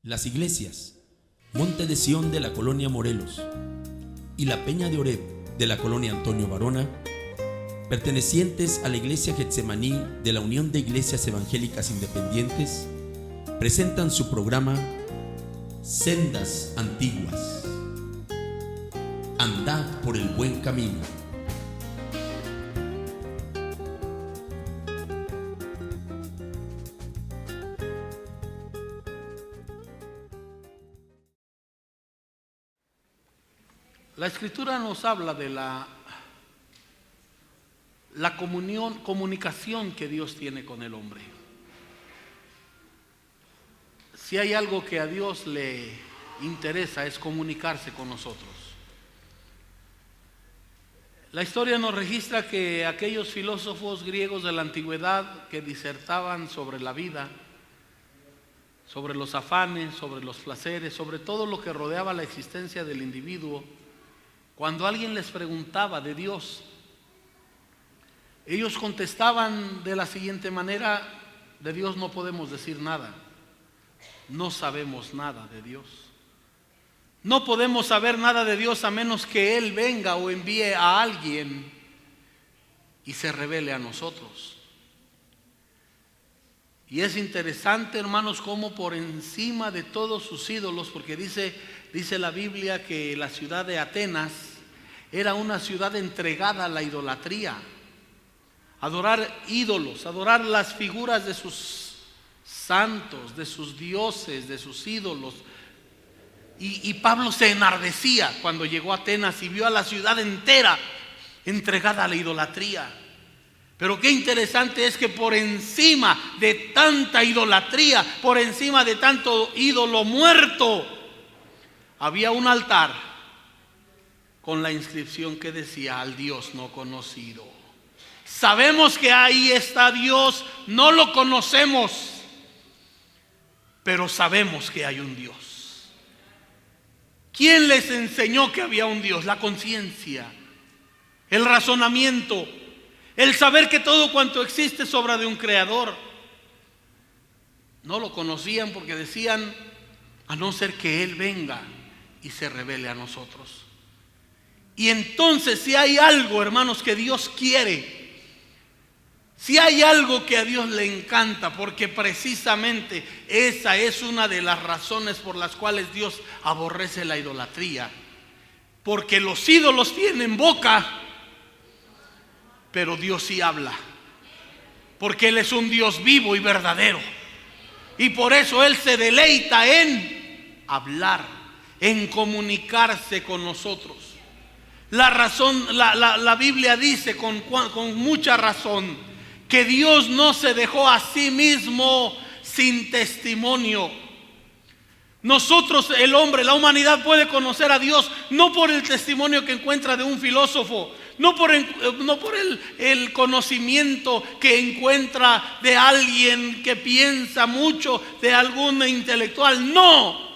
Las iglesias Monte de Sión de la colonia Morelos y la Peña de Oreb de la colonia Antonio Varona, pertenecientes a la iglesia Getsemaní de la Unión de Iglesias Evangélicas Independientes, presentan su programa Sendas Antiguas. Andad por el buen camino. La Escritura nos habla de la comunicación que Dios tiene con el hombre. Si hay algo que a Dios le interesa es comunicarse con nosotros. La historia nos registra que aquellos filósofos griegos de la antigüedad que disertaban sobre la vida, sobre los afanes, sobre los placeres, sobre todo lo que rodeaba la existencia del individuo, cuando alguien les preguntaba de Dios, ellos contestaban de la siguiente manera: de Dios no podemos decir nada, no sabemos nada de Dios. No podemos saber nada de Dios a menos que Él venga o envíe a alguien y se revele a nosotros. Y es interesante, hermanos, cómo por encima de todos sus ídolos, porque dice la Biblia que la ciudad de Atenas era una ciudad entregada a la idolatría, adorar ídolos, adorar las figuras de sus santos, de sus dioses, de sus ídolos. Y Pablo se enardecía cuando llegó a Atenas y vio a la ciudad entera entregada a la idolatría. Pero qué interesante es que por encima de tanta idolatría, por encima de tanto ídolo muerto, había un altar con la inscripción que decía: al Dios no conocido. Sabemos que ahí está Dios, no lo conocemos, pero sabemos que hay un Dios. ¿Quién les enseñó que había un Dios? La conciencia, el razonamiento, el saber que todo cuanto existe es obra de un creador. No lo conocían porque decían: a no ser que Él venga y se revele a nosotros. Y entonces, si hay algo, hermanos, que Dios quiere, si hay algo que a Dios le encanta, porque precisamente esa es una de las razones por las cuales Dios aborrece la idolatría, porque los ídolos tienen boca, pero Dios sí habla, porque Él es un Dios vivo y verdadero, y por eso Él se deleita en hablar, en comunicarse con nosotros. La Biblia dice con mucha razón que Dios no se dejó a sí mismo sin testimonio. Nosotros, el hombre, la humanidad puede conocer a Dios no por el testimonio que encuentra de un filósofo, no por el conocimiento que encuentra de alguien que piensa mucho, de algún intelectual. No,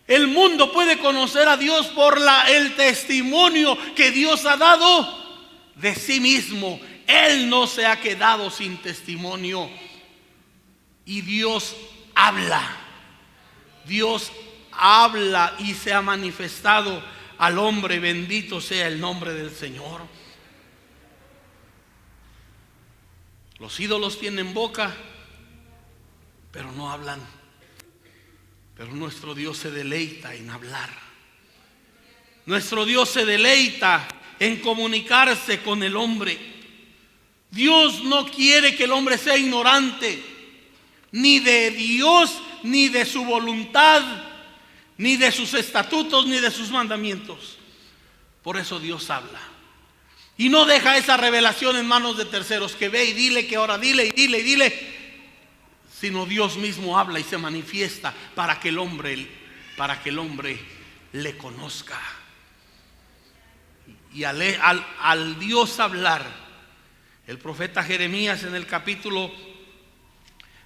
el mundo puede conocer a Dios por el testimonio que Dios ha dado de sí mismo. Él no se ha quedado sin testimonio. Y Dios habla. Dios habla y se ha manifestado al hombre. Bendito sea el nombre del Señor. Los ídolos tienen boca, pero no hablan. Pero nuestro Dios se deleita en hablar. Nuestro Dios se deleita en comunicarse con el hombre. Dios no quiere que el hombre sea ignorante, ni de Dios, ni de su voluntad, ni de sus estatutos, ni de sus mandamientos. Por eso Dios habla. Y no deja esa revelación en manos de terceros, que ve y dile, que ahora dile y dile y dile. Sino Dios mismo habla y se manifiesta para que el hombre le conozca. Y al Dios hablar, el profeta Jeremías en el capítulo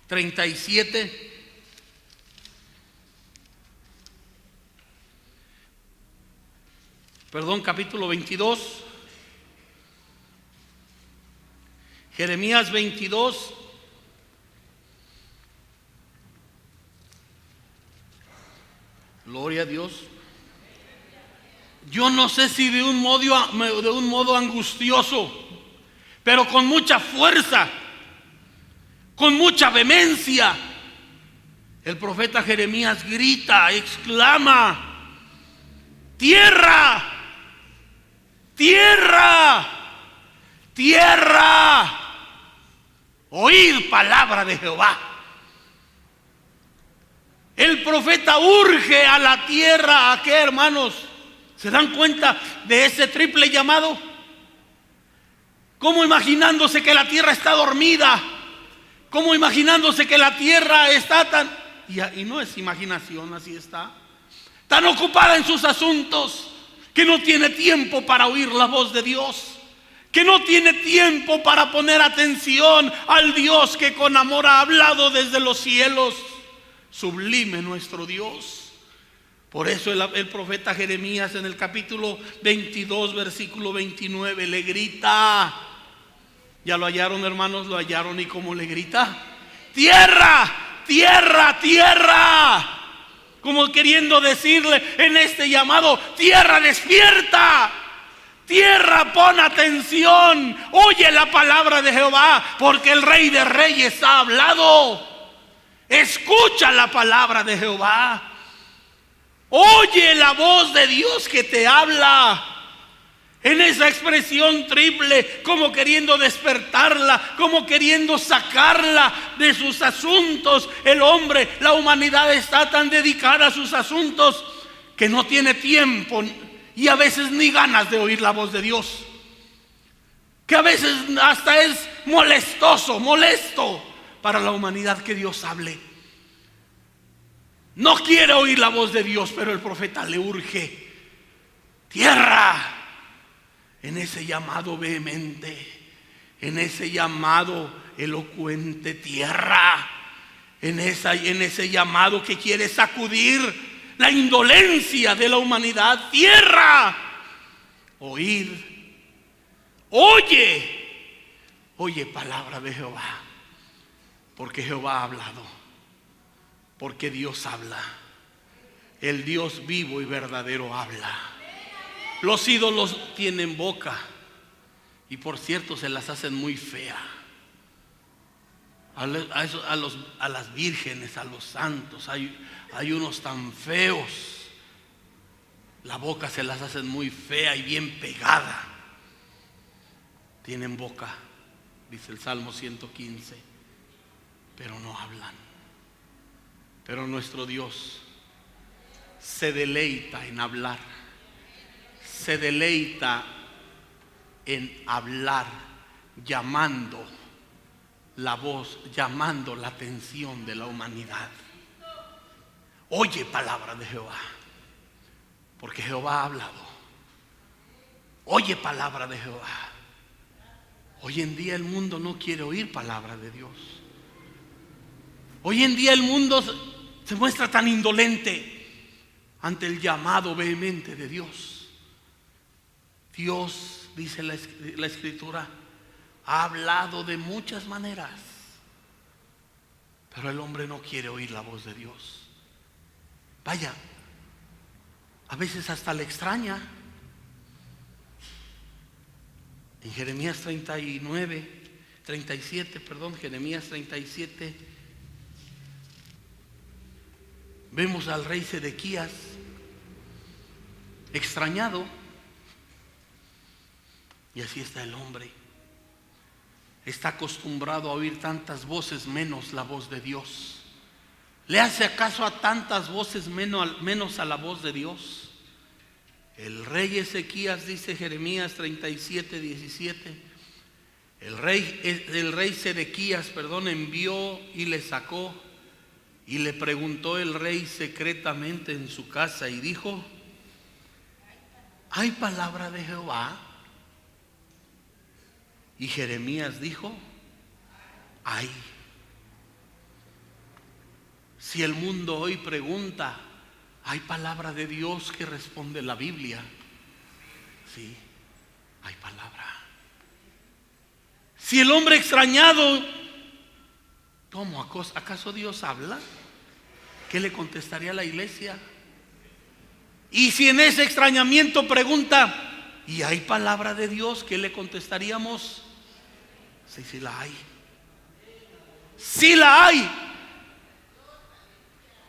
37, capítulo 22, Jeremías 22, Gloria a Dios. Yo no sé si de un modo angustioso, pero con mucha fuerza, con mucha vehemencia, el profeta Jeremías grita, exclama: tierra, tierra, tierra, oíd palabra de Jehová. El profeta urge a la tierra. ¿A qué, hermanos? ¿Se dan cuenta de ese triple llamado? Como imaginándose que la tierra está dormida, como imaginándose que la tierra está y no es imaginación, así está, tan ocupada en sus asuntos que no tiene tiempo para oír la voz de Dios, que no tiene tiempo para poner atención al Dios que con amor ha hablado desde los cielos. Sublime nuestro Dios. Por eso el profeta Jeremías en el capítulo 22 versículo 29 le grita. ¿Ya lo hallaron, hermanos? ¿Lo hallaron? ¿Y cómo le grita? Tierra, tierra, tierra. Como queriendo decirle en este llamado: tierra, despierta. Tierra, pon atención. Oye la palabra de Jehová, porque el Rey de Reyes ha hablado. Escucha la palabra de Jehová. Oye la voz de Dios que te habla. En esa expresión triple, como queriendo despertarla, como queriendo sacarla de sus asuntos. El hombre, la humanidad está tan dedicada a sus asuntos que no tiene tiempo y a veces ni ganas de oír la voz de Dios. Que a veces hasta es molesto para la humanidad que Dios hable. No quiere oír la voz de Dios, pero el profeta le urge: tierra. En ese llamado vehemente, en ese llamado elocuente, tierra. En ese llamado que quiere sacudir la indolencia de la humanidad, tierra. Oír. Oye palabra de Jehová, porque Jehová ha hablado. Porque Dios habla. El Dios vivo y verdadero habla. Los ídolos tienen boca, y por cierto se las hacen muy feas. A las vírgenes, a los santos, hay unos tan feos. La boca se las hacen muy fea y bien pegada. Tienen boca, dice el Salmo 115, pero no hablan. Pero nuestro Dios se deleita en hablar. Se deleita en hablar, llamando la voz, llamando la atención de la humanidad. Oye palabra de Jehová, porque Jehová ha hablado. Oye palabra de Jehová. Hoy en día el mundo no quiere oír palabra de Dios. Hoy en día el mundo se muestra tan indolente ante el llamado vehemente de Dios. Dios, dice la Escritura, ha hablado de muchas maneras, pero el hombre no quiere oír la voz de Dios. Vaya, a veces hasta le extraña. En Jeremías 37, vemos al rey Sedequías extrañado. Y así está el hombre. Está acostumbrado a oír tantas voces menos la voz de Dios. ¿Le hace acaso a tantas voces menos a la voz de Dios? El rey Ezequías, dice Jeremías 37:17, el rey Sedequías, envió y le sacó, y le preguntó el rey secretamente en su casa y dijo: ¿hay palabra de Jehová? Y Jeremías dijo: hay. Si el mundo hoy pregunta, ¿hay palabra de Dios? Que responde la Biblia: sí, hay palabra. Si el hombre extrañado, ¿cómo? ¿Acaso Dios habla? ¿Qué le contestaría a la iglesia? Y si en ese extrañamiento pregunta, ¿y hay palabra de Dios? ¿Qué le contestaríamos? Sí, sí la hay. Sí la hay.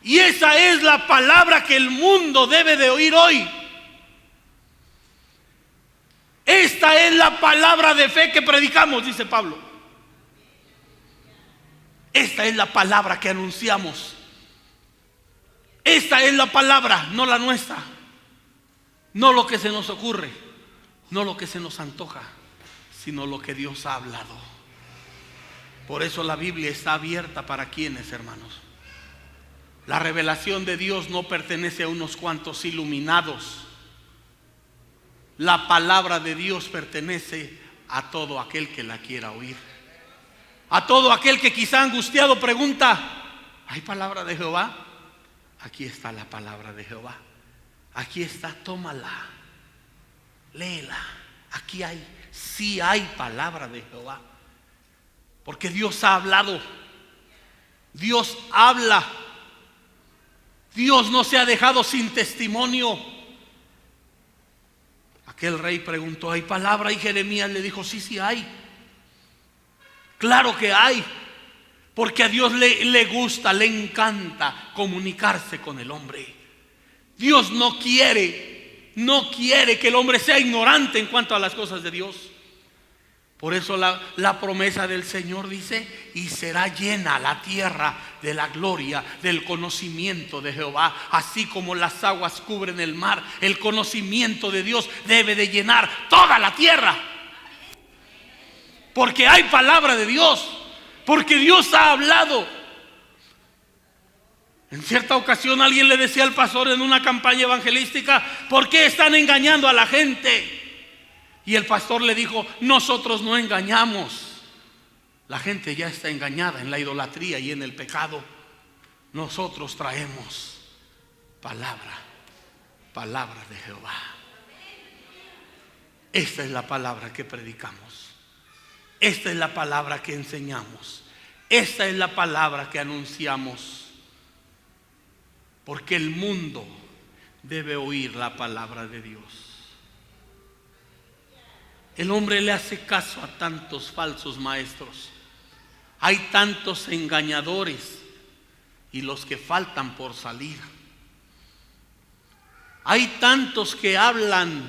Y esa es la palabra que el mundo debe de oír hoy. Esta es la palabra de fe que predicamos, dice Pablo. Esta es la palabra que anunciamos. Esta es la palabra, no la nuestra. No lo que se nos ocurre, no lo que se nos antoja, sino lo que Dios ha hablado. Por eso la Biblia está abierta para quienes, hermanos. La revelación de Dios no pertenece a unos cuantos iluminados. La palabra de Dios pertenece a todo aquel que la quiera oír. A todo aquel que quizá angustiado pregunta, ¿hay palabra de Jehová? Aquí está la palabra de Jehová. Aquí está, tómala, léela. Aquí hay, sí hay palabra de Jehová. Porque Dios ha hablado. Dios habla. Dios no se ha dejado sin testimonio. Aquel rey preguntó, ¿hay palabra? Y Jeremías le dijo, sí, sí hay. Claro que hay. Porque a Dios le gusta, le encanta comunicarse con el hombre. Dios no quiere que el hombre sea ignorante en cuanto a las cosas de Dios. Por eso la promesa del Señor dice, y será llena la tierra de la gloria del conocimiento de Jehová. Así como las aguas cubren el mar, el conocimiento de Dios debe de llenar toda la tierra. Porque hay palabra de Dios, porque Dios ha hablado. En cierta ocasión alguien le decía al pastor en una campaña evangelística, ¿por qué están engañando a la gente? Y el pastor le dijo, nosotros no engañamos. La gente ya está engañada en la idolatría y en el pecado. Nosotros traemos palabra de Jehová. Esta es la palabra que predicamos. Esta es la palabra que enseñamos. Esta es la palabra que anunciamos. Porque el mundo debe oír la palabra de Dios. El hombre le hace caso a tantos falsos maestros. Hay tantos engañadores y los que faltan por salir. Hay tantos que hablan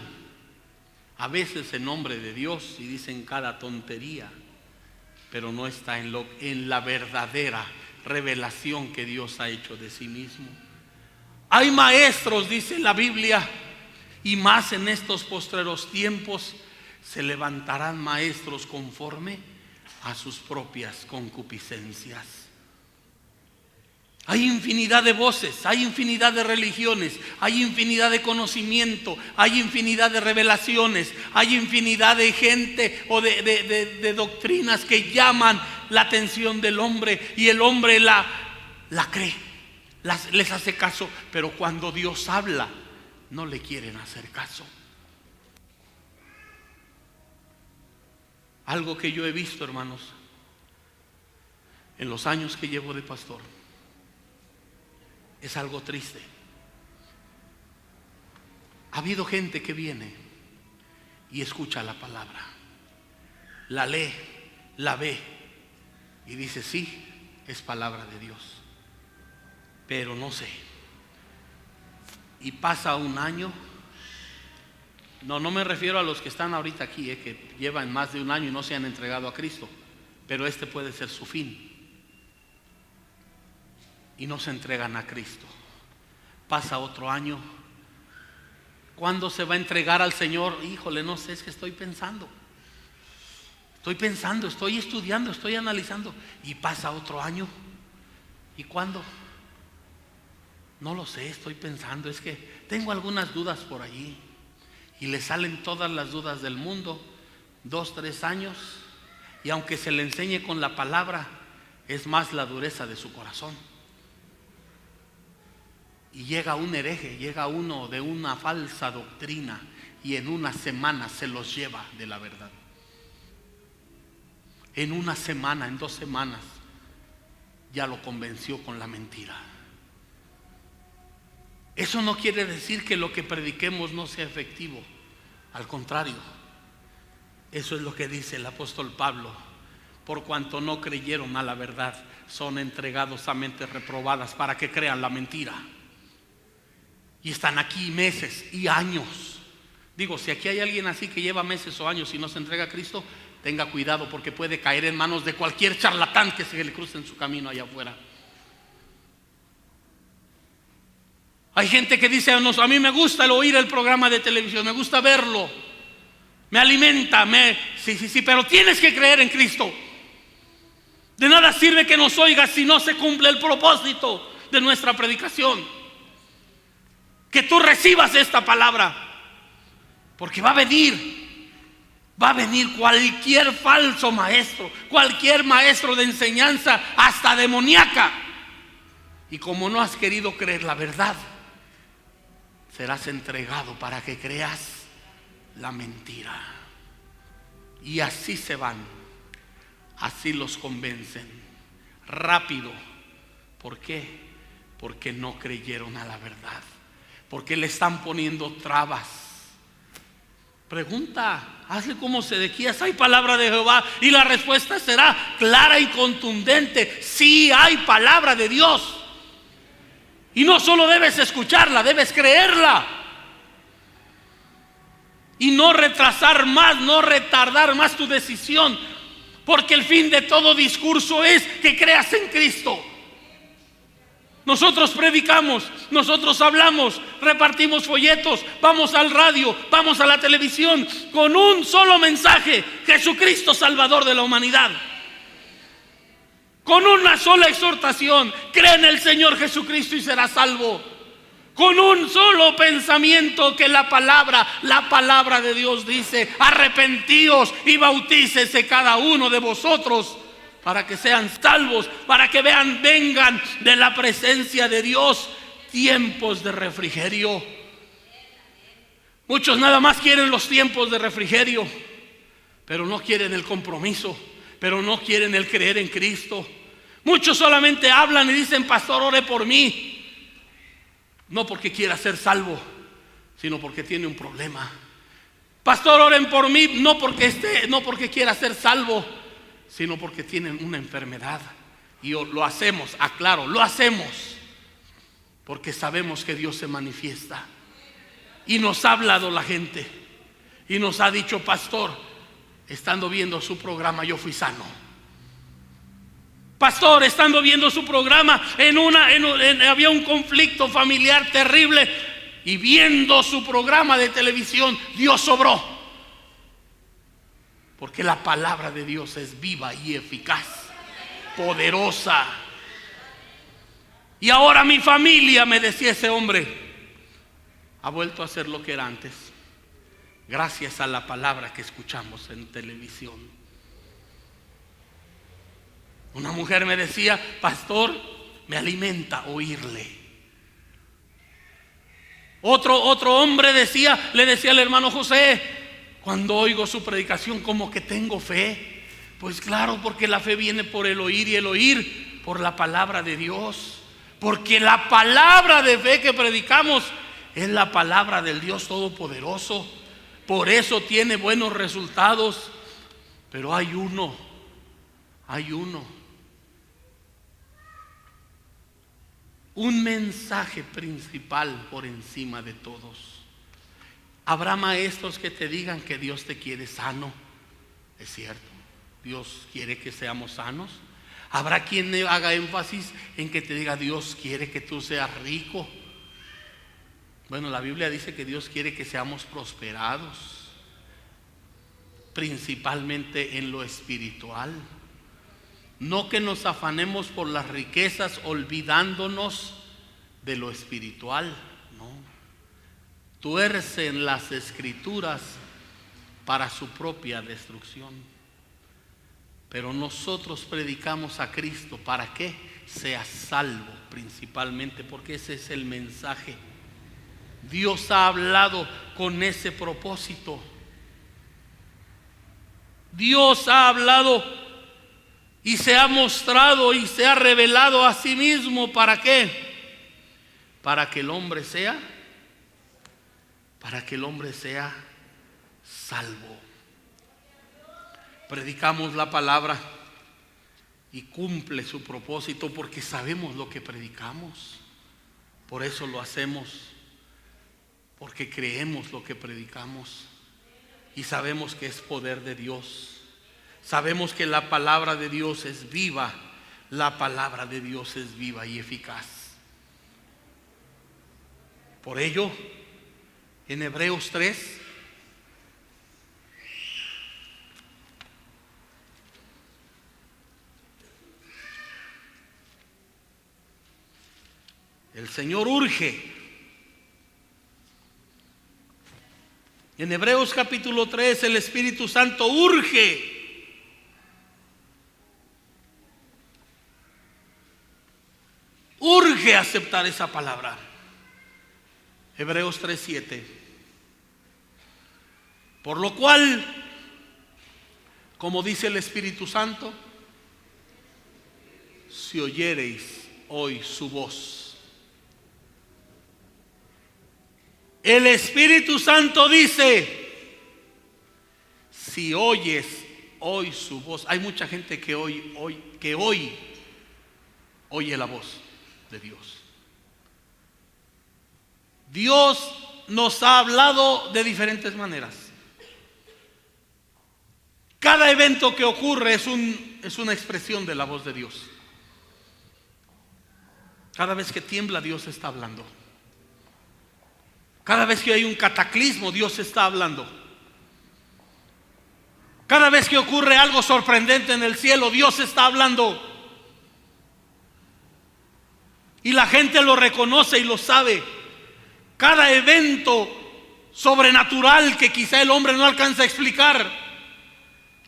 a veces en nombre de Dios y dicen cada tontería, pero no está en la verdadera revelación que Dios ha hecho de sí mismo. Hay maestros, dice la Biblia, y más en estos postreros tiempos se levantarán maestros conforme a sus propias concupiscencias. Hay infinidad de voces, hay infinidad de religiones, hay infinidad de conocimiento, hay infinidad de revelaciones, hay infinidad de gente o de doctrinas que llaman la atención del hombre y el hombre la cree, les hace caso, pero cuando Dios habla no le quieren hacer caso. Algo que yo he visto, hermanos, en los años que llevo de pastor, es algo triste. Ha habido gente que viene y escucha la palabra, la lee, la ve y dice, sí, es palabra de Dios, pero no sé. Y pasa un año. No me refiero a los que están ahorita aquí, que llevan más de un año y no se han entregado a Cristo, pero este puede ser su fin. Y no se entregan a Cristo. Pasa otro año. ¿Cuándo se va a entregar al Señor? Híjole, no sé, es que estoy pensando, estoy estudiando, estoy analizando. Y pasa otro año. ¿Y cuándo? No lo sé, estoy pensando, es que tengo algunas dudas por allí. Y le salen todas las dudas del mundo, 2, 3 años, y aunque se le enseñe con la palabra, es más la dureza de su corazón. Y llega un hereje, llega uno de una falsa doctrina y en una semana se los lleva de la verdad. En una semana, en 2 semanas, ya lo convenció con la mentira. Eso no quiere decir que lo que prediquemos no sea efectivo. Al contrario, eso es lo que dice el apóstol Pablo. Por cuanto no creyeron a la verdad, son entregados a mentes reprobadas para que crean la mentira. Y están aquí meses y años. Digo, si aquí hay alguien así que lleva meses o años y no se entrega a Cristo, tenga cuidado, porque puede caer en manos de cualquier charlatán que se le cruce en su camino allá afuera. Hay gente que dice: a mí me gusta el oír el programa de televisión, me gusta verlo, me alimenta, sí, pero tienes que creer en Cristo. De nada sirve que nos oigas si no se cumple el propósito de nuestra predicación. Que tú recibas esta palabra, porque va a venir cualquier falso maestro, cualquier maestro de enseñanza, hasta demoníaca. Y como no has querido creer la verdad, serás entregado para que creas la mentira. Y así se van, así los convencen rápido. ¿Por qué? Porque no creyeron a la verdad, porque le están poniendo trabas. Pregunta, hazle como Sedequías: ¿hay palabra de Jehová? Y la respuesta será clara y contundente: sí, hay palabra de Dios. Y no solo debes escucharla, debes creerla. Y no retrasar más, no retardar más tu decisión, porque el fin de todo discurso es que creas en Cristo. Nosotros predicamos, nosotros hablamos, repartimos folletos, vamos al radio, vamos a la televisión con un solo mensaje: Jesucristo, Salvador de la humanidad. Con una sola exhortación: cree en el Señor Jesucristo y serás salvo. Con un solo pensamiento: que la palabra de Dios dice: arrepentíos y bautícese cada uno de vosotros para que sean salvos, para que vengan de la presencia de Dios tiempos de refrigerio. Muchos nada más quieren los tiempos de refrigerio, pero no quieren el compromiso, pero no quieren el creer en Cristo. Muchos solamente hablan y dicen: pastor, ore por mí. No porque quiera ser salvo, sino porque tiene un problema. Pastor, oren por mí, no porque quiera ser salvo, sino porque tienen una enfermedad. Y lo hacemos, aclaro, lo hacemos porque sabemos que Dios se manifiesta. Y nos ha hablado la gente y nos ha dicho: pastor, estando viendo su programa yo fui sano. Pastor, estando viendo su programa, había un conflicto familiar terrible, y viendo su programa de televisión, Dios obró. Porque la palabra de Dios es viva y eficaz, poderosa. Y ahora mi familia, me decía ese hombre, ha vuelto a ser lo que era antes, gracias a la palabra que escuchamos en televisión. Una mujer me decía: pastor, me alimenta oírle. Otro hombre le decía al hermano José: cuando oigo su predicación como que tengo fe. Pues claro, porque la fe viene por el oír, y el oír por la palabra de Dios. Porque la palabra de fe que predicamos es la palabra del Dios Todopoderoso. Por eso tiene buenos resultados. Pero hay uno, un mensaje principal por encima de todos. Habrá maestros que te digan que Dios te quiere sano. Es cierto, Dios quiere que seamos sanos. Habrá quien haga énfasis en que te diga: Dios quiere que tú seas rico. Bueno, la Biblia dice que Dios quiere que seamos prosperados, principalmente en lo espiritual. No que nos afanemos por las riquezas olvidándonos de lo espiritual. No. Tuercen las escrituras para su propia destrucción. Pero nosotros predicamos a Cristo para que seas salvo, principalmente, porque ese es el mensaje. Dios ha hablado con ese propósito. Dios ha hablado y se ha mostrado y se ha revelado a sí mismo. ¿Para qué? para que el hombre sea salvo. Predicamos la palabra y cumple su propósito porque sabemos lo que predicamos. Por eso lo hacemos, porque creemos lo que predicamos y sabemos que es poder de Dios. Sabemos que la palabra de Dios es viva, la palabra de Dios es viva y eficaz. Por ello, en Hebreos 3, el Señor urge. En Hebreos capítulo 3, el Espíritu Santo urge. Urge aceptar esa palabra. Hebreos 3:7. Por lo cual, como dice el Espíritu Santo, si oyereis hoy su voz. El Espíritu Santo dice, si oyes hoy su voz. Hay mucha gente que hoy oye la voz de Dios. Dios nos ha hablado de diferentes maneras. Cada evento que ocurre es una expresión de la voz de Dios. Cada vez que tiembla, Dios está hablando. Cada vez que hay un cataclismo, Dios está hablando. Cada vez que ocurre algo sorprendente en el cielo, Dios está hablando. Y la gente lo reconoce y lo sabe. Cada evento sobrenatural que quizá el hombre no alcanza a explicar,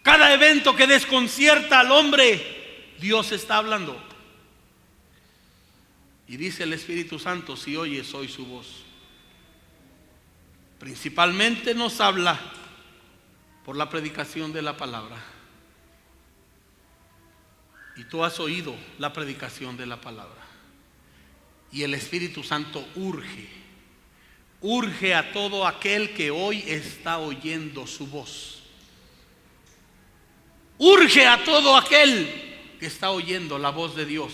cada evento que desconcierta al hombre, Dios está hablando. Y dice el Espíritu Santo, si oyes hoy su voz. Principalmente nos habla por la predicación de la palabra. Y tú has oído la predicación de la palabra. Y el Espíritu Santo urge a todo aquel que hoy está oyendo su voz. Urge a todo aquel que está oyendo la voz de Dios.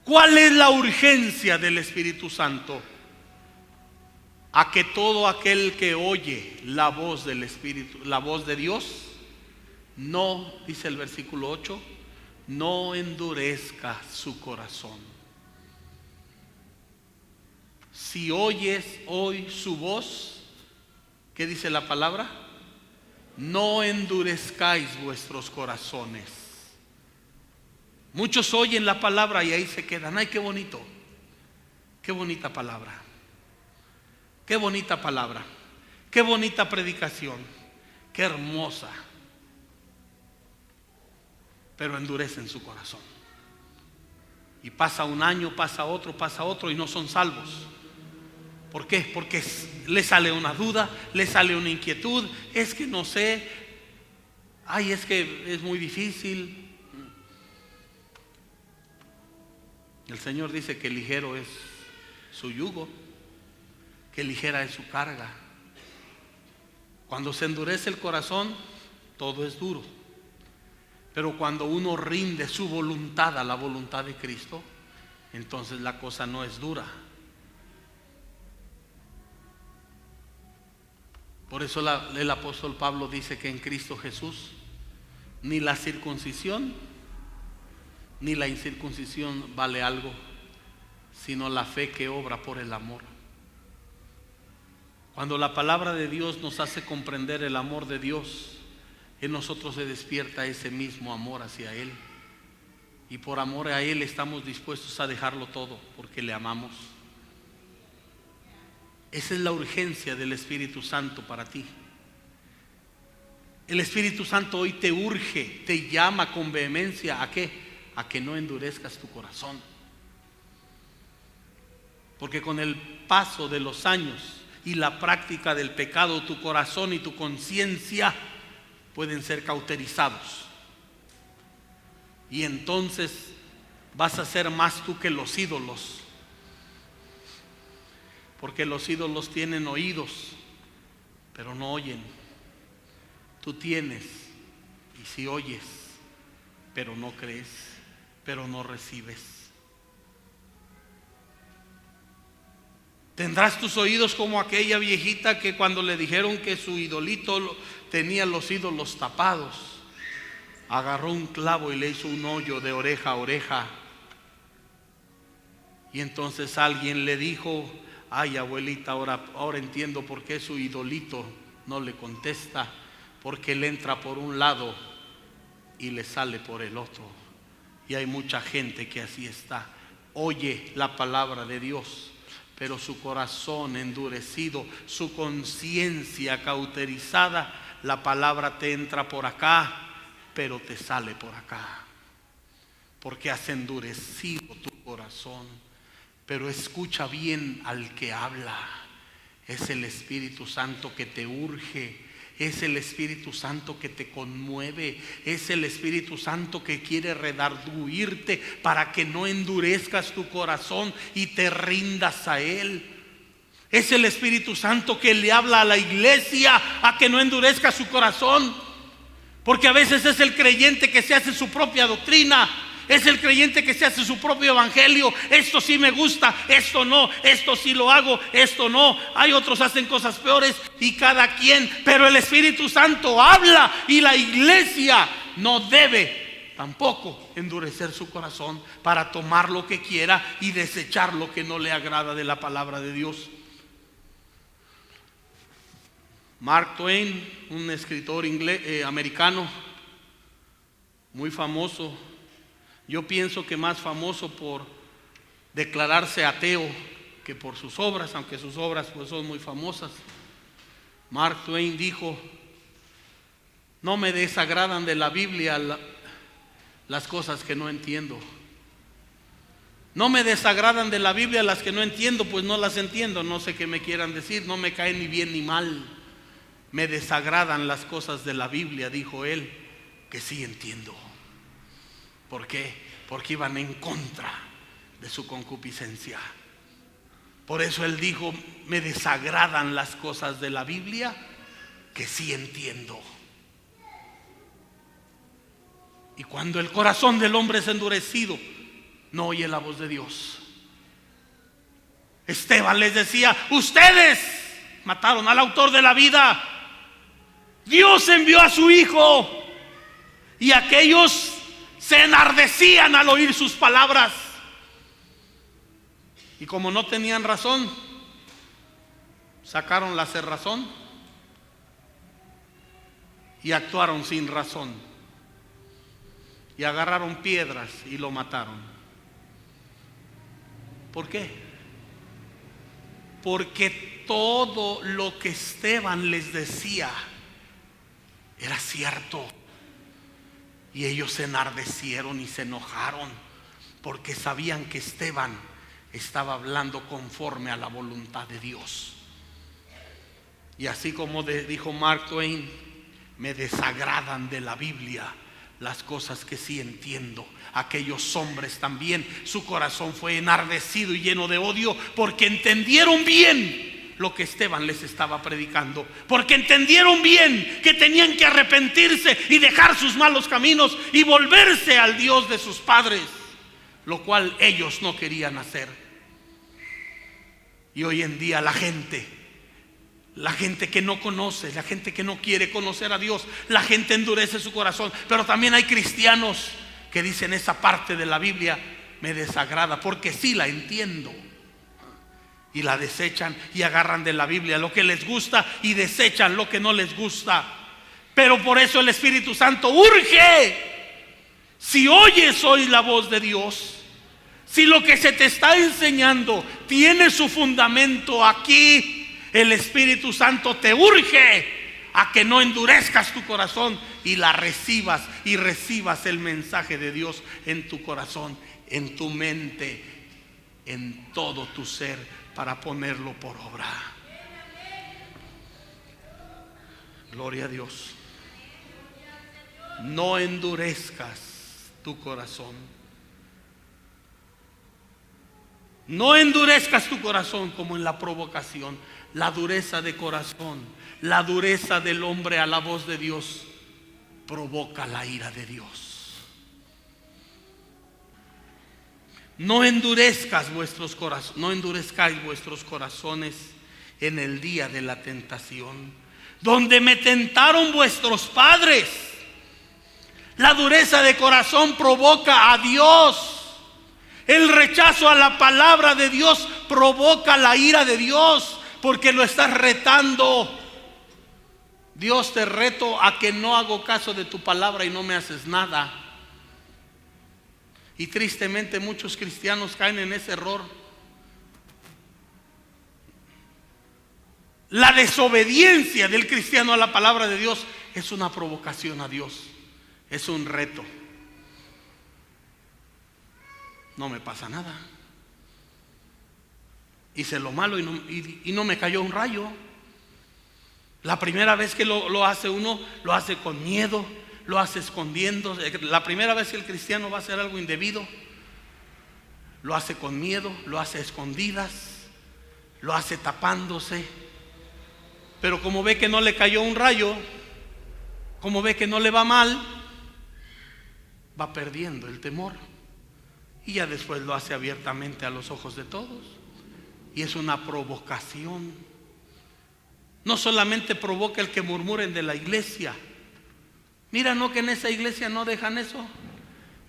¿Cuál es la urgencia del Espíritu Santo? A que todo aquel que oye la voz del Espíritu, la voz de Dios, no, dice el versículo 8, no endurezca su corazón. Si oyes hoy su voz, ¿qué dice la palabra? No endurezcáis vuestros corazones. Muchos oyen la palabra y ahí se quedan. Ay, qué bonito, qué bonita palabra. Qué bonita palabra, qué bonita predicación, qué hermosa. Pero endurecen su corazón. Y pasa un año, pasa otro y no son salvos. ¿Por qué? Porque le sale una duda, le sale una inquietud. Es que no sé, ay, es que es muy difícil. El Señor dice que ligero es su yugo, que ligera es su carga. Cuando se endurece el corazón, todo es duro. Pero cuando uno rinde su voluntad a la voluntad de Cristo, entonces la cosa no es dura. Por eso el apóstol Pablo dice que en Cristo Jesús ni la circuncisión ni la incircuncisión vale algo, sino la fe que obra por el amor. Cuando la palabra de Dios nos hace comprender el amor de Dios, en nosotros se despierta ese mismo amor hacia Él. Y por amor a Él estamos dispuestos a dejarlo todo, porque le amamos. Esa es la urgencia del Espíritu Santo para ti. El Espíritu Santo hoy te urge, te llama con vehemencia. ¿A qué? A que no endurezcas tu corazón. Porque con el paso de los años y la práctica del pecado, tu corazón y tu conciencia pueden ser cauterizados. Y entonces vas a ser más tú que los ídolos. Porque los ídolos tienen oídos, pero no oyen. Tú tienes, y si oyes, pero no crees, pero no recibes. Tendrás tus oídos como aquella viejita que cuando le dijeron que su idolito tenía los ídolos tapados, agarró un clavo y le hizo un hoyo de oreja a oreja. Y entonces alguien le dijo: ay, abuelita, ahora entiendo por qué su idolito no le contesta, porque él entra por un lado y le sale por el otro. Y hay mucha gente que así está. Oye la palabra de Dios, pero su corazón endurecido, su conciencia cauterizada, la palabra te entra por acá, pero te sale por acá, porque has endurecido tu corazón. Pero escucha bien al que habla. Es el Espíritu Santo que te urge. Es el Espíritu Santo que te conmueve. Es el Espíritu Santo que quiere redarguirte para que no endurezcas tu corazón y te rindas a Él. Es el Espíritu Santo que le habla a la iglesia a que no endurezca su corazón. Porque a veces es el creyente que se hace su propia doctrina. Es el creyente que se hace su propio evangelio. Esto sí me gusta, esto no. Esto sí lo hago, esto no. Hay otros hacen cosas peores y cada quien. Pero el Espíritu Santo habla y la iglesia no debe tampoco endurecer su corazón para tomar lo que quiera y desechar lo que no le agrada de la palabra de Dios. Mark Twain, un escritor americano muy famoso. Yo pienso que más famoso por declararse ateo que por sus obras, aunque sus obras pues son muy famosas. Mark Twain dijo: no me desagradan de la Biblia las cosas que no entiendo. No me desagradan de la Biblia las que no entiendo, pues no las entiendo, no sé qué me quieran decir, no me caen ni bien ni mal. Me desagradan las cosas de la Biblia, dijo él, que sí entiendo. ¿Por qué? Porque iban en contra de su concupiscencia. Por eso él dijo: me desagradan las cosas de la Biblia que sí entiendo. Y cuando el corazón del hombre es endurecido, no oye la voz de Dios. Esteban les decía: ustedes mataron al autor de la vida. Dios envió a su hijo. Y aquellos se enardecían al oír sus palabras. Y como no tenían razón, sacaron la cerrazón y actuaron sin razón. Y agarraron piedras y lo mataron. ¿Por qué? Porque todo lo que Esteban les decía era cierto. Y ellos se enardecieron y se enojaron porque sabían que Esteban estaba hablando conforme a la voluntad de Dios. Y así como dijo Mark Twain: me desagradan de la Biblia las cosas que sí entiendo. Aquellos hombres también, su corazón fue enardecido y lleno de odio porque entendieron bien lo que Esteban les estaba predicando, porque entendieron bien que tenían que arrepentirse y dejar sus malos caminos y volverse al Dios de sus padres, lo cual ellos no querían hacer. Y hoy en día la gente que no conoce, la gente que no quiere conocer a Dios, la gente endurece su corazón. Pero también hay cristianos que dicen: esa parte de la Biblia me desagrada porque sí la entiendo. Y la desechan y agarran de la Biblia lo que les gusta y desechan lo que no les gusta. Pero por eso el Espíritu Santo urge. Si oyes hoy la voz de Dios, si lo que se te está enseñando tiene su fundamento aquí, el Espíritu Santo te urge a que no endurezcas tu corazón y la recibas, y recibas el mensaje de Dios en tu corazón, en tu mente, en todo tu ser, para ponerlo por obra. Gloria a Dios. No endurezcas tu corazón. No endurezcas tu corazón como en la provocación. La dureza de corazón, la dureza del hombre a la voz de Dios provoca la ira de Dios. No endurezcáis vuestros corazones en el día de la tentación, donde me tentaron vuestros padres. La dureza de corazón provoca a Dios. El rechazo a la palabra de Dios provoca la ira de Dios, porque lo estás retando. Dios, te reto a que no hago caso de tu palabra y no me haces nada. Y tristemente muchos cristianos caen en ese error. La desobediencia del cristiano a la palabra de Dios es una provocación a Dios, es un reto. No me pasa nada. Hice lo malo y no me cayó un rayo. La primera vez que lo hace uno, lo hace con miedo, lo hace escondiendo. La primera vez que el cristiano va a hacer algo indebido, lo hace con miedo, lo hace a escondidas, lo hace tapándose. Pero como ve que no le cayó un rayo, como ve que no le va mal, va perdiendo el temor. Y ya después lo hace abiertamente a los ojos de todos. Y es una provocación. No solamente provoca el que murmuren de la iglesia. Mira, no que en esa iglesia no dejan eso.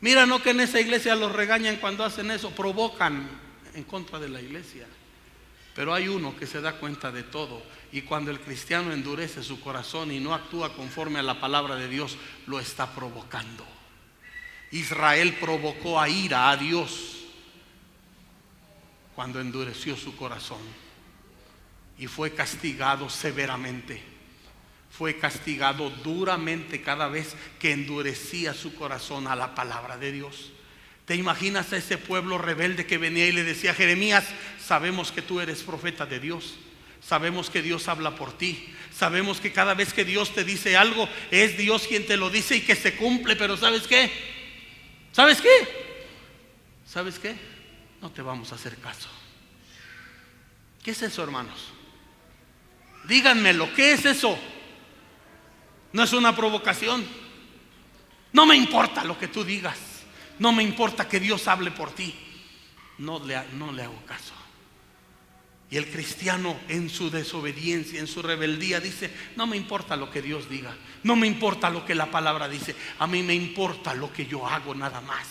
Mira, no que en esa iglesia los regañan cuando hacen eso. Provocan en contra de la iglesia. Pero hay uno que se da cuenta de todo. Y cuando el cristiano endurece su corazón y no actúa conforme a la palabra de Dios, lo está provocando. Israel provocó a ira a Dios cuando endureció su corazón y fue castigado severamente. Fue castigado duramente cada vez que endurecía su corazón a la palabra de Dios. ¿Te imaginas a ese pueblo rebelde que venía y le decía a Jeremías: sabemos que tú eres profeta de Dios, sabemos que Dios habla por ti, sabemos que cada vez que Dios te dice algo es Dios quien te lo dice y que se cumple, pero ¿sabes qué? ¿Sabes qué? ¿Sabes qué? No te vamos a hacer caso. ¿Qué es eso, hermanos? Díganmelo, ¿qué es eso? ¿No es una provocación? No me importa lo que tú digas, no me importa que Dios hable por ti. No le hago caso. Y el cristiano en su desobediencia, en su rebeldía dice: no me importa lo que Dios diga, no me importa lo que la palabra dice, a mí me importa lo que yo hago nada más.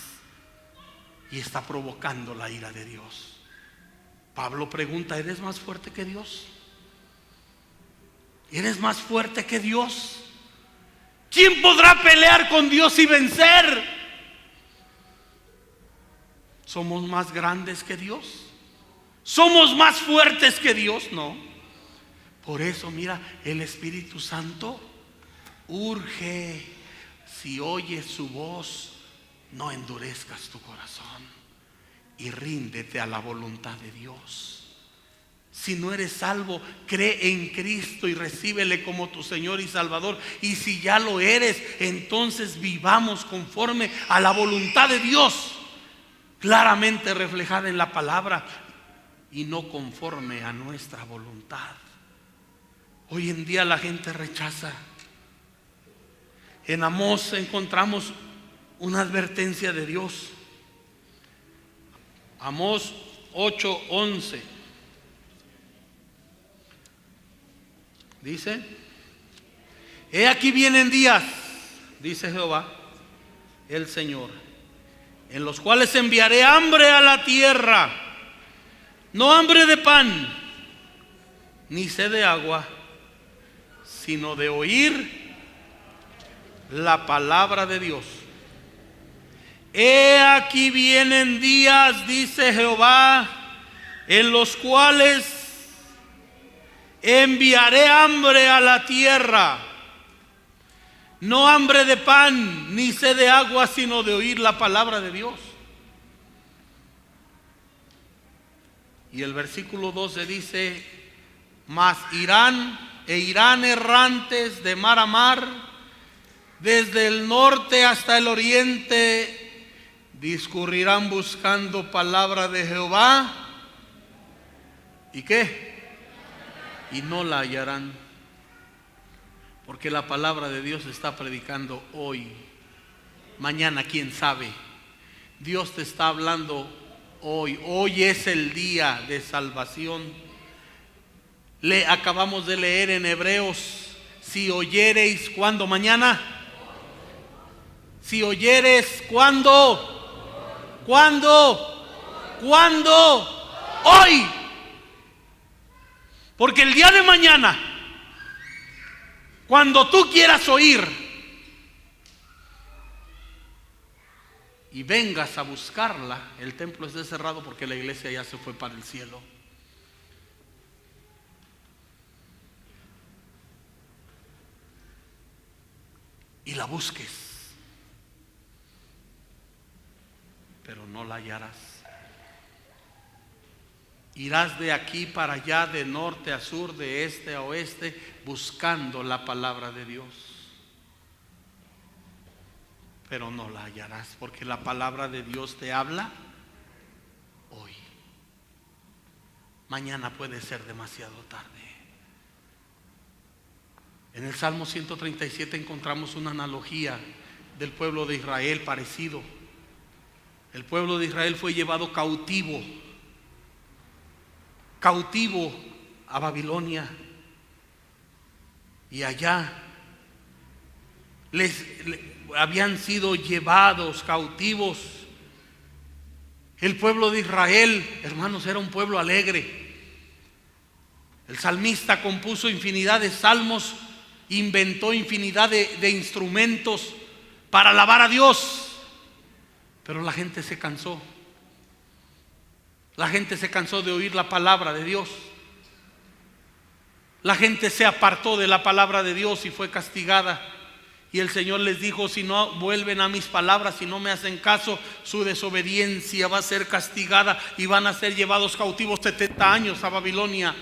Y está provocando la ira de Dios. Pablo pregunta: ¿eres más fuerte que Dios? ¿Eres más fuerte que Dios? ¿Quién podrá pelear con Dios y vencer? ¿Somos más grandes que Dios? ¿Somos más fuertes que Dios? No. Por eso, mira, el Espíritu Santo urge: si oyes su voz, no endurezcas tu corazón y ríndete a la voluntad de Dios. Si no eres salvo, cree en Cristo y recíbele como tu Señor y Salvador. Y si ya lo eres, entonces vivamos conforme a la voluntad de Dios, claramente reflejada en la palabra, y no conforme a nuestra voluntad. Hoy en día la gente rechaza. En Amós encontramos una advertencia de Dios. Amós 8:11 dice: he aquí vienen días, dice Jehová el Señor, en los cuales enviaré hambre a la tierra, no hambre de pan, ni sed de agua, sino de oír la palabra de Dios. He aquí vienen días, dice Jehová, en los cuales enviaré hambre a la tierra, no hambre de pan, ni sed de agua, sino de oír la palabra de Dios. Y el versículo 12 dice: mas irán errantes de mar a mar, desde el norte hasta el oriente, discurrirán buscando palabra de Jehová ¿Y qué? Y no la hallarán. Porque la palabra de Dios se está predicando hoy. Mañana, quién sabe. Dios te está hablando hoy. Hoy es el día de salvación. Acabamos de leer en Hebreos: si oyereis, ¿cuándo? Mañana. Si oyeres, ¿cuándo? ¿Cuándo? ¿Cuándo? Hoy. Porque el día de mañana, cuando tú quieras oír y vengas a buscarla, el templo está cerrado porque la iglesia ya se fue para el cielo. Y la busques, pero no la hallarás. Irás de aquí para allá, de norte a sur, de este a oeste, buscando la palabra de Dios, pero no la hallarás, porque la palabra de Dios te habla hoy. Mañana puede ser demasiado tarde. En el Salmo 137 encontramos una analogía del pueblo de Israel parecido. El pueblo de Israel fue llevado cautivo a Babilonia, y allá habían sido llevados cautivos. El pueblo de Israel, hermanos, era un pueblo alegre. El salmista compuso infinidad de salmos, inventó infinidad de instrumentos para alabar a Dios, pero la gente se cansó. La gente se cansó de oír la palabra de Dios. La gente se apartó de la palabra de Dios y fue castigada. Y el Señor les dijo: si no vuelven a mis palabras, si no me hacen caso, su desobediencia va a ser castigada y van a ser llevados cautivos 70 años a Babilonia.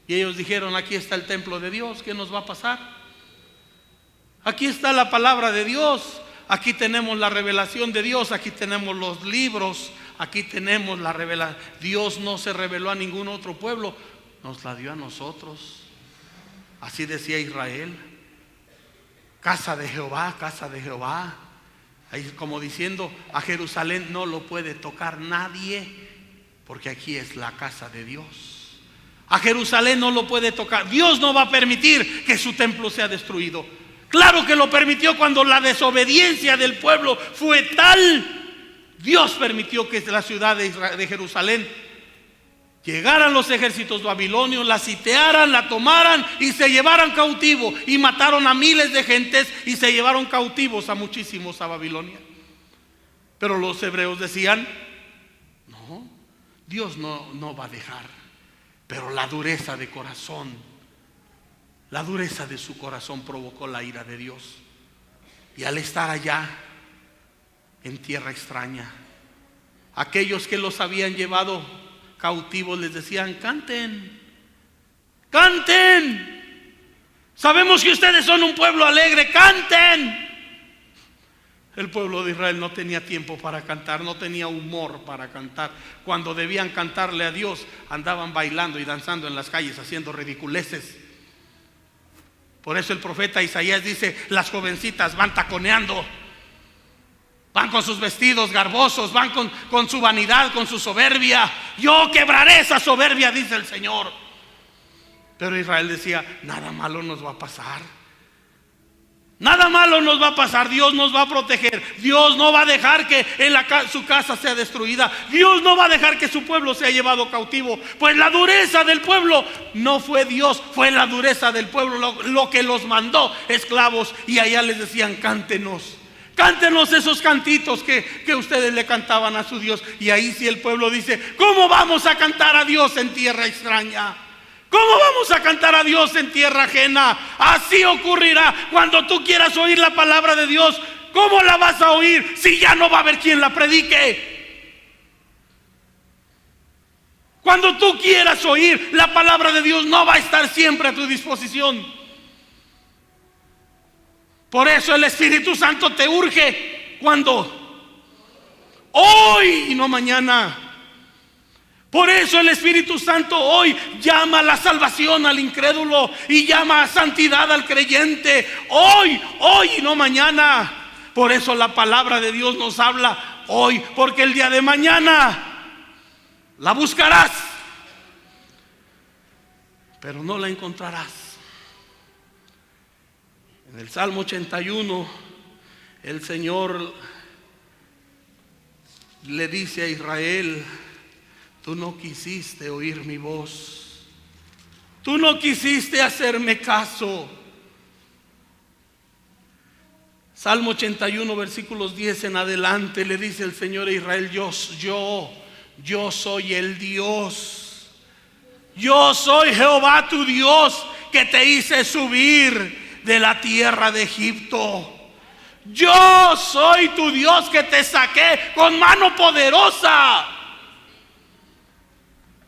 Y ellos dijeron: aquí está el templo de Dios, ¿qué nos va a pasar? Aquí está la palabra de Dios, aquí tenemos la revelación de Dios, aquí tenemos los libros, aquí tenemos la revelación. Dios no se reveló a ningún otro pueblo, nos la dio a nosotros. Así decía Israel: casa de Jehová, casa de Jehová. Ahí como diciendo, a Jerusalén no lo puede tocar nadie, porque aquí es la casa de Dios. A Jerusalén no lo puede tocar. Dios no va a permitir que su templo sea destruido. Claro que lo permitió cuando la desobediencia del pueblo fue tal. Dios permitió que la ciudad de Jerusalén llegaran los ejércitos babilonios, la sitiaran, la tomaran y se llevaran cautivo, y mataron a miles de gentes y se llevaron cautivos a muchísimos a Babilonia. Pero los hebreos decían: no, Dios no va a dejar. Pero la dureza de corazón, la dureza de su corazón provocó la ira de Dios. Y al estar allá en tierra extraña, aquellos que los habían llevado cautivos les decían: canten, canten, sabemos que ustedes son un pueblo alegre, canten. El pueblo de Israel no tenía tiempo para cantar, no tenía humor para cantar. Cuando debían cantarle a Dios, andaban bailando y danzando en las calles, haciendo ridiculeces. Por eso el profeta Isaías dice: las jovencitas van taconeando, van con sus vestidos garbosos, van con su vanidad, con su soberbia. Yo quebraré esa soberbia, dice el Señor. Pero Israel decía: nada malo nos va a pasar. Nada malo nos va a pasar. Dios nos va a proteger. Dios no va a dejar que su casa sea destruida. Dios no va a dejar que su pueblo sea llevado cautivo. Pues la dureza del pueblo no fue Dios, fue la dureza del pueblo lo que los mandó esclavos. Y allá les decían: cántenos, cántenos esos cantitos que ustedes le cantaban a su Dios. Y ahí sí el pueblo dice: ¿cómo vamos a cantar a Dios en tierra extraña? ¿Cómo vamos a cantar a Dios en tierra ajena? Así ocurrirá cuando tú quieras oír la palabra de Dios. ¿Cómo la vas a oír si ya no va a haber quien la predique? Cuando tú quieras oír la palabra de Dios, no va a estar siempre a tu disposición. Por eso el Espíritu Santo te urge. ¿Cuándo? Hoy y no mañana. Por eso el Espíritu Santo hoy llama a la salvación al incrédulo y llama a santidad al creyente. Hoy y no mañana. Por eso la palabra de Dios nos habla hoy, porque el día de mañana la buscarás, pero no la encontrarás. En el Salmo 81, el Señor le dice a Israel: tú no quisiste oír mi voz, tú no quisiste hacerme caso. Salmo 81, versículos 10 en adelante, le dice el Señor a Israel: yo soy el Dios, yo soy Jehová tu Dios, que te hice subir de la tierra de Egipto. Yo soy tu Dios, que te saqué con mano poderosa.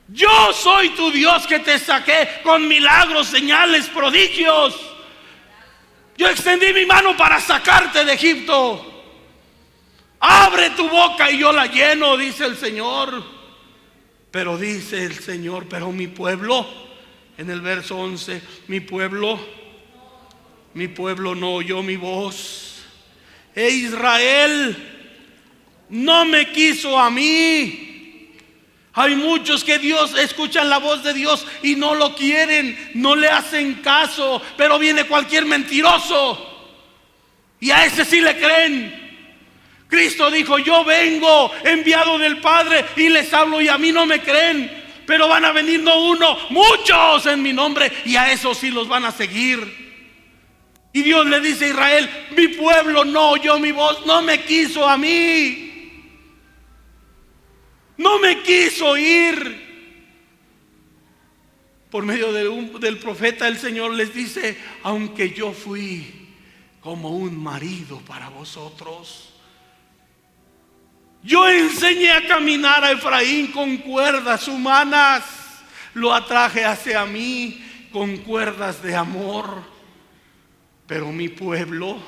Yo soy tu Dios, que te saqué con milagros, señales, prodigios. Yo extendí mi mano para sacarte de Egipto. Abre tu boca y yo la lleno, dice el Señor. Pero dice el Señor: pero mi pueblo, en el verso 11, mi pueblo no oyó mi voz. Israel no me quiso a mí. Hay muchos que escuchan la voz de Dios y no lo quieren, no le hacen caso. Pero viene cualquier mentiroso y a ese sí le creen. Cristo dijo: yo vengo enviado del Padre y les hablo y a mí no me creen. Pero van a venir no uno, muchos en mi nombre, y a esos sí los van a seguir. Y Dios le dice a Israel: mi pueblo no oyó mi voz, no me quiso a mí. No me quiso oír. Por medio del profeta el Señor les dice: aunque yo fui como un marido para vosotros, yo enseñé a caminar a Efraín con cuerdas humanas, lo atraje hacia mí con cuerdas de amor. Pero mi pueblo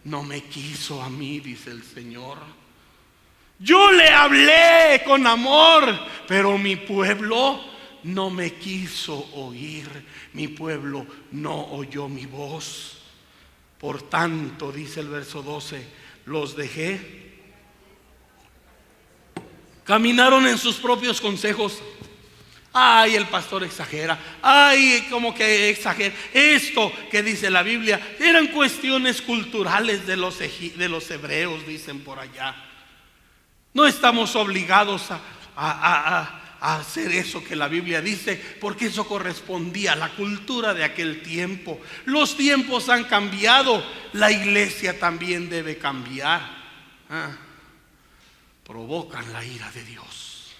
no me quiso a mí, dice el Señor. Yo le hablé con amor, pero mi pueblo no me quiso oír. Mi pueblo no oyó mi voz. Por tanto, dice el verso 12, los dejé. Caminaron en sus propios consejos. Ay, el pastor exagera. Ay, como que exagera. Esto que dice la Biblia eran cuestiones culturales de los hebreos, dicen por allá. No estamos obligados a hacer eso que la Biblia dice, porque eso correspondía a la cultura de aquel tiempo. Los tiempos han cambiado, la iglesia también debe cambiar. Provocan la ira de Dios.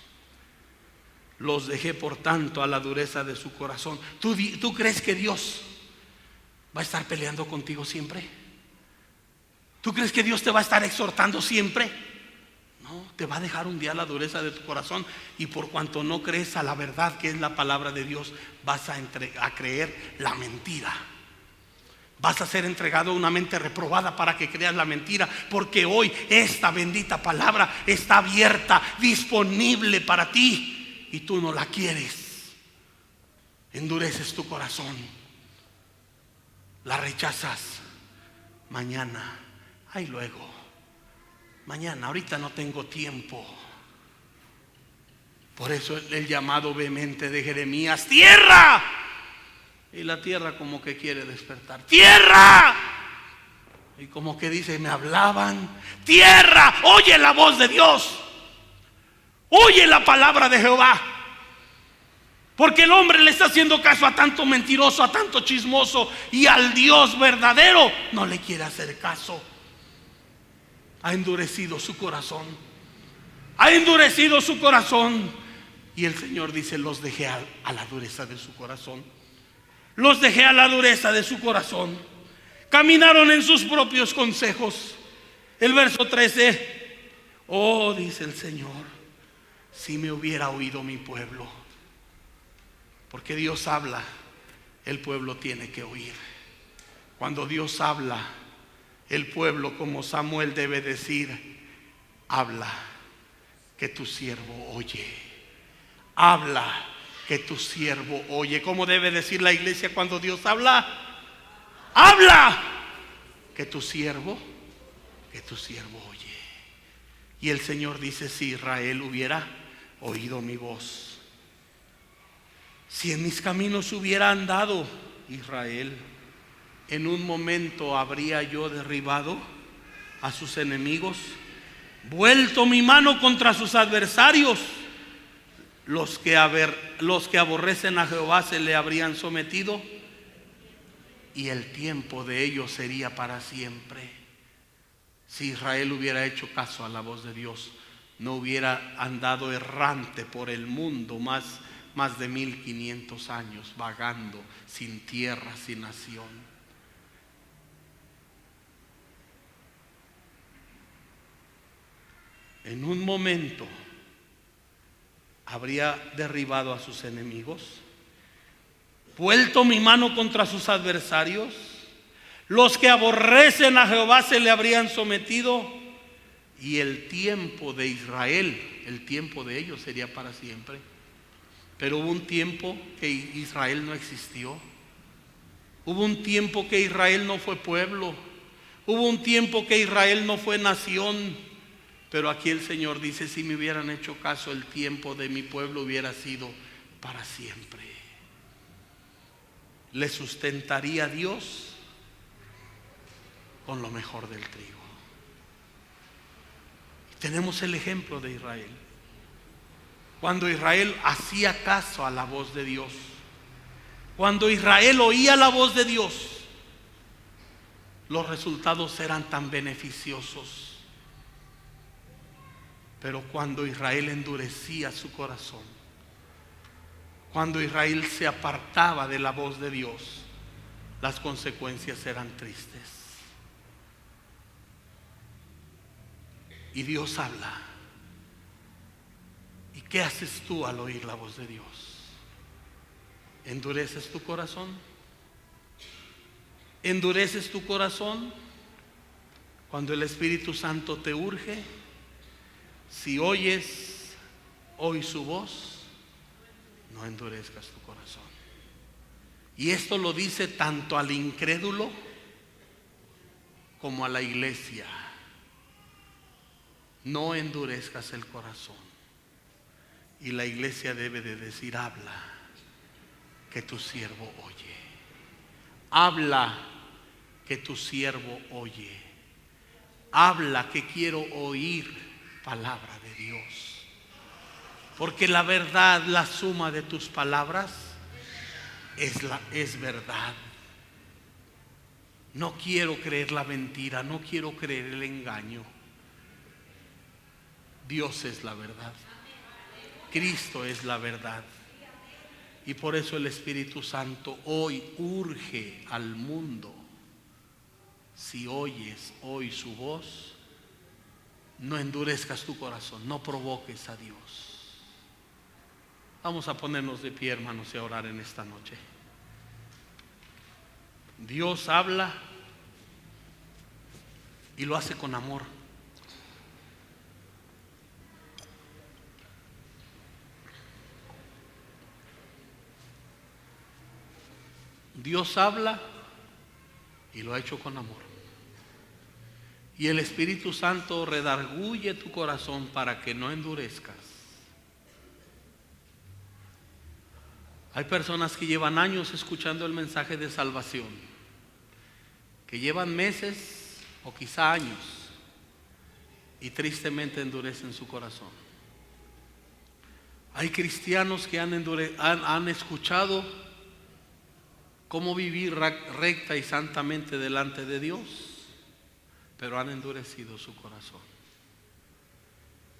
Los dejé por tanto a la dureza de su corazón. ¿Tú crees que Dios va a estar peleando contigo siempre? ¿Tú crees que Dios te va a estar exhortando siempre? No, te va a dejar un día la dureza de tu corazón, y por cuanto no crees a la verdad que es la palabra de Dios, vas a creer la mentira. Vas a ser entregado a una mente reprobada para que creas la mentira, porque hoy esta bendita palabra está abierta, disponible para ti, y tú no la quieres. Endureces tu corazón, la rechazas. Mañana, ay, luego. Mañana, ahorita no tengo tiempo. Por eso el llamado vehemente de Jeremías: ¡tierra! Y la tierra como que quiere despertar. ¡Tierra! Y como que dice: me hablaban. ¡Tierra! Oye la voz de Dios. Oye la palabra de Jehová. Porque el hombre le está haciendo caso a tanto mentiroso, a tanto chismoso, y al Dios verdadero no le quiere hacer caso. Ha endurecido su corazón. Ha endurecido su corazón. Y el Señor dice: los dejé a la dureza de su corazón. Los dejé a la dureza de su corazón. Caminaron en sus propios consejos. El verso 13. Oh, dice el Señor, si me hubiera oído mi pueblo. Porque Dios habla, el pueblo tiene que oír. Cuando Dios habla, el pueblo, como Samuel, debe decir: habla, que tu siervo oye. habla, que tu siervo oye. ¿Cómo debe decir la iglesia cuando Dios habla? Habla, que tu siervo oye. Y el Señor dice: si Israel hubiera oído mi voz, si en mis caminos hubiera andado Israel, en un momento habría yo derribado a sus enemigos, vuelto mi mano contra sus adversarios. Los que aborrecen a Jehová se le habrían sometido, y el tiempo de ellos sería para siempre. Si Israel hubiera hecho caso a la voz de Dios, no hubiera andado errante por el mundo más de 1500 años, vagando sin tierra, sin nación. En un momento habría derribado a sus enemigos, vuelto mi mano contra sus adversarios. Los que aborrecen a Jehová se le habrían sometido, y el tiempo de Israel, el tiempo de ellos sería para siempre. Pero hubo un tiempo que Israel no existió. Hubo un tiempo que Israel no fue pueblo. Hubo un tiempo que Israel no fue nación. Pero aquí el Señor dice: si me hubieran hecho caso, el tiempo de mi pueblo hubiera sido para siempre. Le sustentaría Dios con lo mejor del trigo. Y tenemos el ejemplo de Israel. Cuando Israel hacía caso a la voz de Dios, cuando Israel oía la voz de Dios, los resultados eran tan beneficiosos. Pero cuando Israel endurecía su corazón, cuando Israel se apartaba de la voz de Dios, las consecuencias eran tristes. Y Dios habla. ¿Y qué haces tú al oír la voz de Dios? ¿Endureces tu corazón? ¿Endureces tu corazón cuando el Espíritu Santo te urge? Si oyes hoy su voz, no endurezcas tu corazón. Y esto lo dice tanto al incrédulo como a la iglesia. No endurezcas el corazón. Y la iglesia debe de decir: habla, que tu siervo oye. Habla, que tu siervo oye. Habla, que quiero oír palabra de Dios. Porque la verdad, la suma de tus palabras es verdad. No quiero creer la mentira, no quiero creer el engaño. Dios es la verdad. Cristo es la verdad. Y por eso el Espíritu Santo hoy urge al mundo: si oyes hoy su voz, no endurezcas tu corazón, no provoques a Dios. Vamos a ponernos de pie, hermanos, y a orar en esta noche. Dios habla y lo hace con amor. Dios habla y lo ha hecho con amor. Y el Espíritu Santo redarguye tu corazón para que no endurezcas. Hay personas que llevan años escuchando el mensaje de salvación, que llevan meses o quizá años, y tristemente endurecen su corazón. Hay cristianos que han escuchado cómo vivir recta y santamente delante de Dios, pero han endurecido su corazón.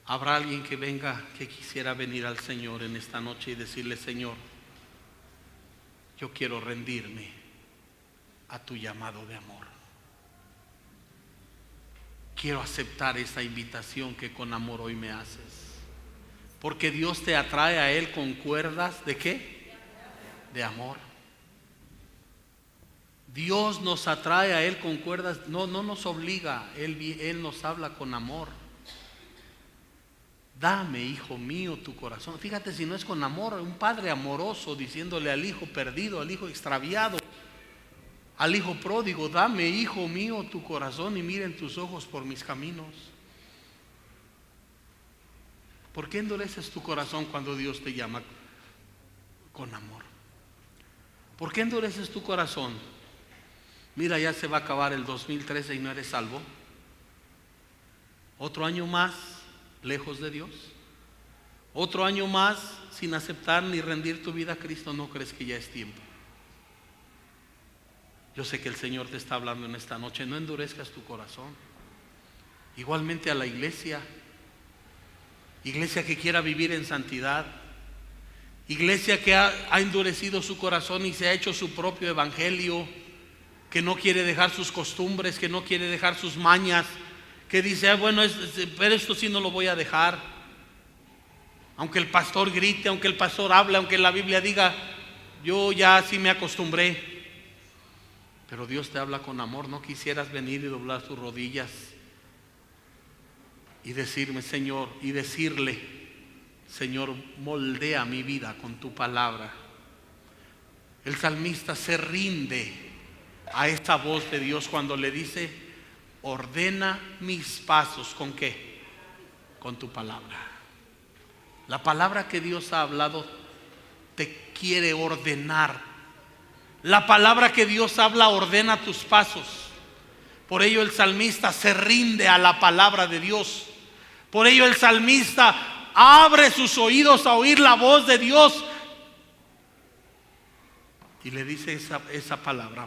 Habrá alguien que venga, que quisiera venir al Señor en esta noche y decirle: Señor, yo quiero rendirme a tu llamado de amor. Quiero aceptar esta invitación que con amor hoy me haces. Porque Dios te atrae a Él con cuerdas ¿de qué? De amor. Dios nos atrae a Él con cuerdas, no nos obliga, Él nos habla con amor. Dame, hijo mío, tu corazón. Fíjate si no es con amor, un padre amoroso diciéndole al hijo perdido, al hijo extraviado, al hijo pródigo: dame, hijo mío, tu corazón y miren tus ojos por mis caminos. ¿Por qué endureces tu corazón cuando Dios te llama con amor? ¿Por qué endureces tu corazón? Mira, ya se va a acabar el 2013 y no eres salvo. Otro año más lejos de Dios. Otro año más sin aceptar ni rendir tu vida a Cristo. ¿No crees que ya es tiempo? Yo sé que el Señor te está hablando en esta noche. No endurezcas tu corazón. Igualmente a la iglesia que quiera vivir en santidad, iglesia que ha endurecido su corazón y se ha hecho su propio evangelio, que no quiere dejar sus costumbres, que no quiere dejar sus mañas, que dice: bueno, pero esto sí no lo voy a dejar, aunque el pastor grite, aunque el pastor hable, aunque la Biblia diga, yo ya sí me acostumbré. Pero Dios te habla con amor. ¿No quisieras venir y doblar tus rodillas y decirme, Señor, y decirle: Señor, moldea mi vida con tu palabra? El salmista se rinde a esta voz de Dios cuando le dice: ordena mis pasos. ¿Con qué? Con tu palabra. La palabra que Dios ha hablado te quiere ordenar. La palabra que Dios habla ordena tus pasos. Por ello el salmista se rinde a la palabra de Dios. Por ello el salmista abre sus oídos a oír la voz de Dios y le dice esa palabra: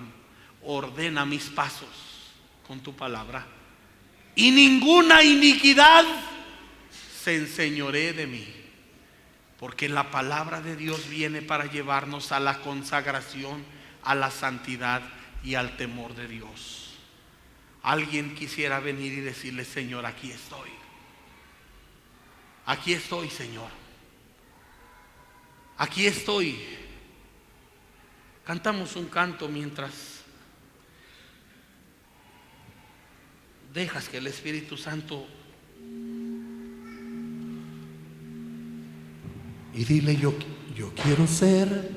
ordena mis pasos con tu palabra, y ninguna iniquidad se enseñoree de mí. Porque la palabra de Dios viene para llevarnos a la consagración, a la santidad y al temor de Dios. Alguien quisiera venir y decirle: Señor, aquí estoy. Aquí estoy, Señor. Aquí estoy. Cantamos un canto mientras dejas que el Espíritu Santo, y dile: yo quiero ser,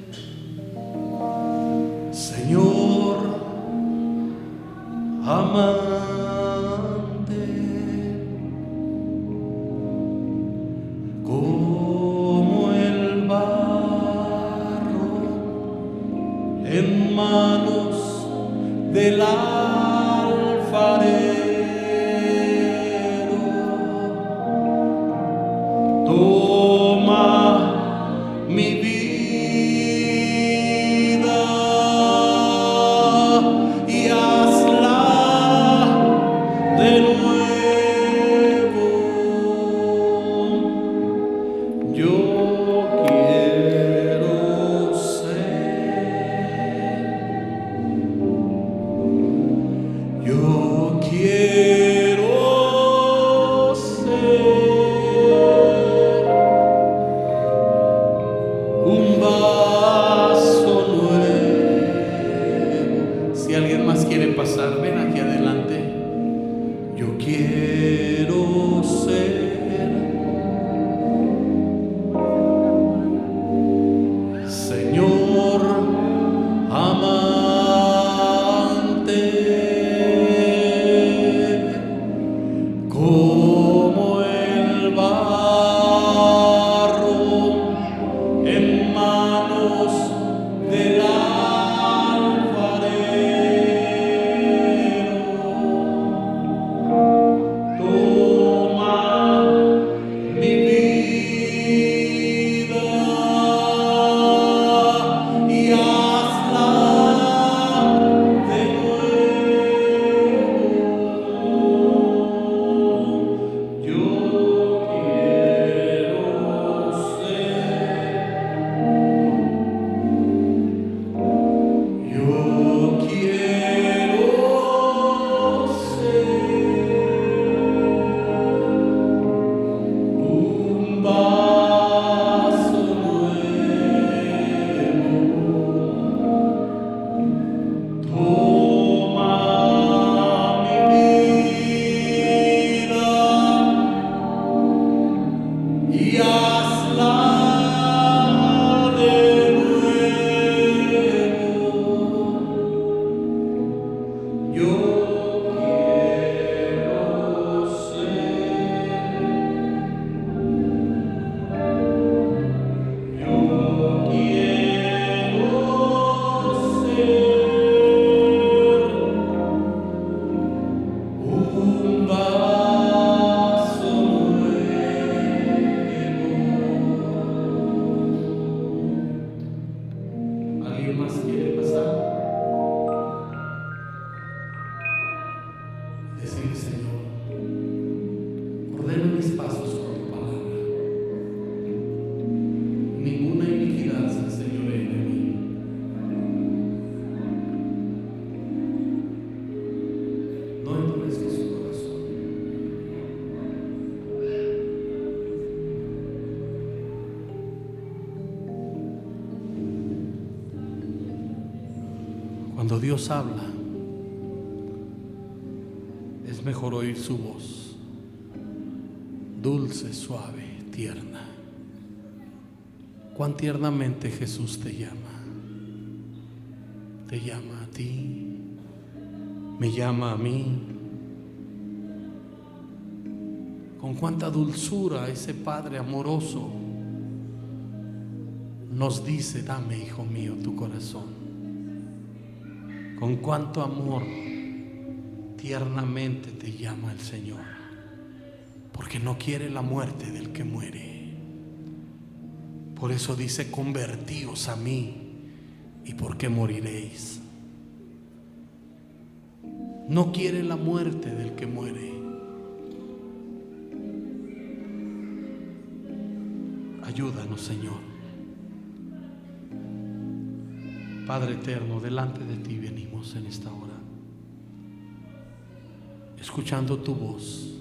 Señor, amante, como el barro en manos del alfarero. Toma mi vida y hazla de nuevo. Yo quiero ser, yo quiero ser un vaso nuevo. Si alguien más quiere pasar, ven aquí adelante. Yo quiero ser, Señor, amante, como el barro en manos del alfarero. Toma mi vida y hazla de nuevo. Yo quiero ser ¿Alguien más quiere pasar? Decirle, Señor, ordena mis pasos con tu palabra. Ninguna iniquidad se enseñoree de mí. No endurezca su corazón. Cuando Dios habla, es mejor oír su voz, dulce, suave, tierna. Cuán tiernamente Jesús te llama a ti, me llama a mí. Con cuánta dulzura ese Padre amoroso nos dice: dame, hijo mío, tu corazón. Con cuánto amor tiernamente te llama el Señor, porque no quiere la muerte del que muere. Por eso dice: convertíos a mí, y por qué moriréis. No quiere la muerte del que muere. Ayúdanos, Señor. Padre eterno, delante de ti venimos en esta hora, escuchando tu voz,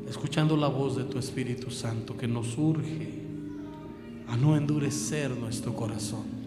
escuchando la voz de tu Espíritu Santo que nos urge a no endurecer nuestro corazón.